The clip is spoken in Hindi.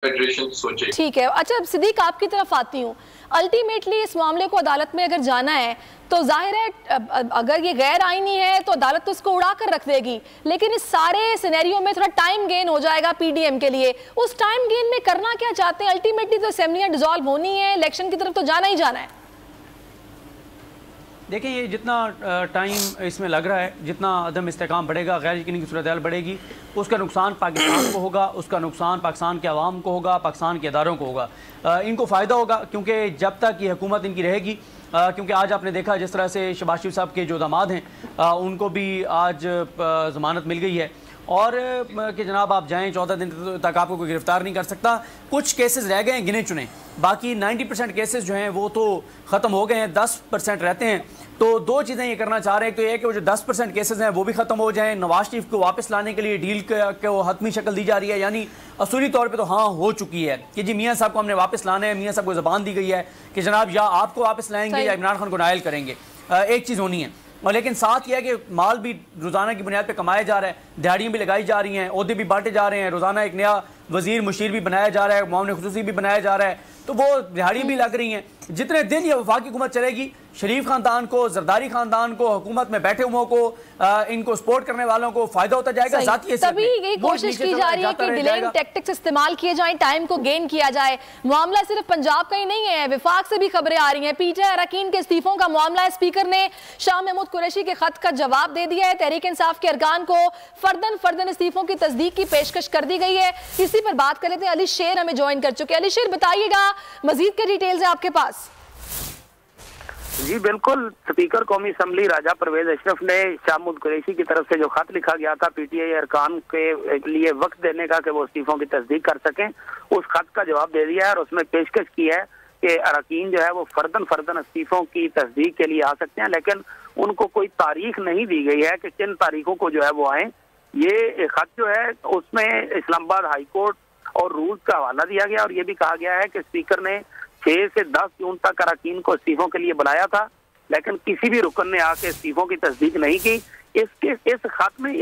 फेडरेशन सोचे। ठीक है। अच्छा सिद्दीक, आपकी तरफ आती हूँ। अल्टीमेटली इस मामले को अदालत में अगर जाना है तो जाहिर है अगर ये गैर आईनी है तो अदालत तो इसको उड़ा कर रख देगी, लेकिन इस सारे सिनेरियो में थोड़ा टाइम गेन हो जाएगा पीडीएम के लिए। उस टाइम गेन में करना क्या चाहते हैं? अल्टीमेटली तो असेंबलियां डिसॉल्व होनी है, इलेक्शन की तरफ तो जाना ही जाना है। देखिए, ये जितना टाइम इसमें लग रहा है, जितना अदम इस्तेकाम बढ़ेगा, गैर यकीनी की सूरत बढ़ेगी, उसका नुकसान पाकिस्तान को होगा, उसका नुकसान पाकिस्तान के अवाम को होगा, पाकिस्तान के इदारों को होगा। इनको फ़ायदा होगा क्योंकि जब तक ये हुकूमत इनकी रहेगी, क्योंकि आज आपने देखा जिस तरह से शहबाज शरीफ साहब के जो दामाद हैं उनको भी आज ज़मानत मिल गई है, और कि जनाब आप जाएं 14 दिन तक आपको कोई गिरफ्तार नहीं कर सकता। कुछ केसेस रह गए हैं गिने चुने, बाकी 90% केसेस जो हैं वो तो ख़त्म हो गए हैं, 10% रहते हैं। तो दो चीज़ें ये करना चाह रहे हैं, तो ये कि वो जो 10% केसेस हैं वो भी ख़त्म हो जाएं। नवाज शरीफ को वापस लाने के लिए डील को हतमी शक्ल दी जा रही है, यानी असूली तौर पे तो हाँ हो चुकी है कि जी मियाँ साहब को हमने वापस लाना है। मियाँ साहब को ज़बान दी गई है कि जनाब या आपको वापस लाएंगे या इमरान खान को नायल करेंगे, एक चीज़ होनी है। और लेकिन साथ यह है कि माल भी रोज़ाना की बुनियाद पे कमाया जा रहा है, दिहाड़ियाँ भी लगाई जा रही हैं, ओहदे भी बांटे जा रहे हैं, रोज़ाना एक नया वजीर मुशीर भी बनाया जा रहा है, मुआविन खुसूसी भी बनाया जा रहा है, तो वो दिहाड़ियाँ भी लग रही हैं। जितने दिन ये वफाकी हुकूमत चलेगी, शरीफ खानदान को, जरदारी खानदान को, हुकूमत में बैठे हुओं को, इनको सपोर्ट करने वालों को फायदा होता जाएगा। तभी यही कोशिश की जा रही है कि डिलेइंग टैक्टिक्स इस्तेमाल किए जाएं, टाइम को गेन किया जाए। मामला सिर्फ पंजाब का ही नहीं है, विफाक से भी खबरें आ रही हैं। पीटीआई अरकान के इस्तीफों का मामला है। स्पीकर ने शाह महमूद कुरैशी के खत का जवाब दे दिया है। तहरीक इंसाफ के अरकान को फर्दन इस्तीफों की तस्दीक की पेशकश कर दी गई है। इसी पर बात कर लेते हैं। अली शेर हमें ज्वाइन कर चुके हैं। अली शेर, बताइएगा, मजीद के डिटेल्स है आपके पास? जी बिल्कुल, स्पीकर कौमी असम्बली राजा परवेज अशरफ ने शाह महमूद कुरैशी की तरफ से जो खत लिखा गया था पीटीआई अरकान के लिए वक्त देने का कि वो इस्तीफों की तस्दीक कर सकें, उस खत का जवाब दे दिया है और उसमें पेशकश की है कि अरकान जो है वो फर्दन इस्तीफों की तस्दीक के लिए आ सकते हैं, लेकिन उनको कोई तारीख नहीं दी गई है कि किन तारीखों को जो है वो आए। ये खत जो है उसमें इस्लामाबाद हाई कोर्ट और रूल्स का हवाला दिया गया और ये भी कहा गया है कि स्पीकर ने 6 से 10 जून तक अरकान को इस्तीफों के लिए बुलाया था, लेकिन किसी भी रुकन ने आके इस्तीफों की तस्दीक नहीं की। इस खत में